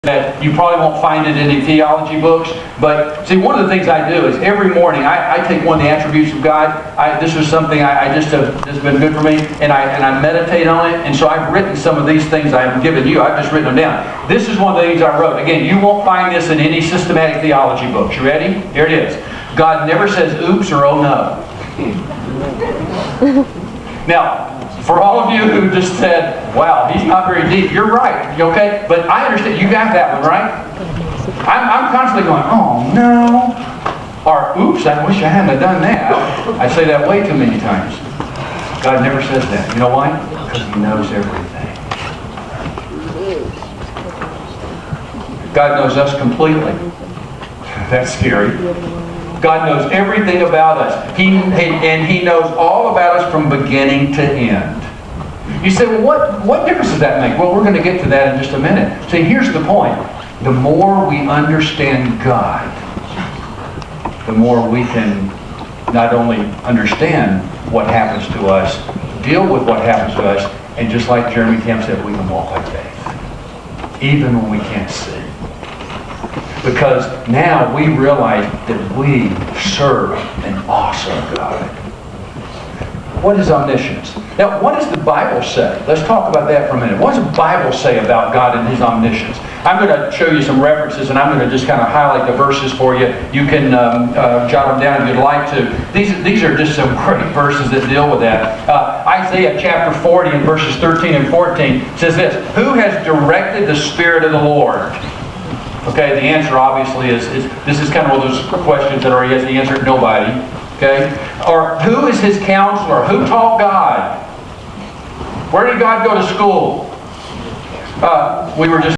that you probably won't find it in any theology books. But see, one of the things I do is every morning I take one of the attributes of God. This is something I just have, this has been good for me, and I meditate on it. And so I've written some of these things I've given you. I've just written them down. This is one of the things I wrote. Again, you won't find this in any systematic theology books. You ready? Here it is. God never says oops or oh no. Now, for all of you who just said, wow, he's not very deep, you're right, okay? But I understand, you got that one, right? I'm constantly going, oh no, or oops, I wish I hadn't done that. I say that way too many times. God never says that. You know why? Because He knows everything. God knows us completely. That's scary. God knows everything about us. He knows all about us from beginning to end. You say, well, what difference does that make? Well, we're going to get to that in just a minute. See, here's the point. The more we understand God, the more we can not only understand what happens to us, deal with what happens to us, and just like Jeremy Camp said, we can walk by faith, even when we can't see. Because now we realize that we serve an awesome God. What is omniscience? Now, what does the Bible say? Let's talk about that for a minute. What does the Bible say about God and His omniscience? I'm going to show you some references, and I'm going to just kind of highlight the verses for you. You can jot them down if you'd like to. These are just some great verses that deal with that. Isaiah chapter 40 and verses 13 and 14 says this: Who has directed the Spirit of the Lord? Okay, the answer obviously is this is kind of one of those questions that already has the answer. Nobody. Okay? Or who is His counselor? Who taught God? Where did God go to school? We were just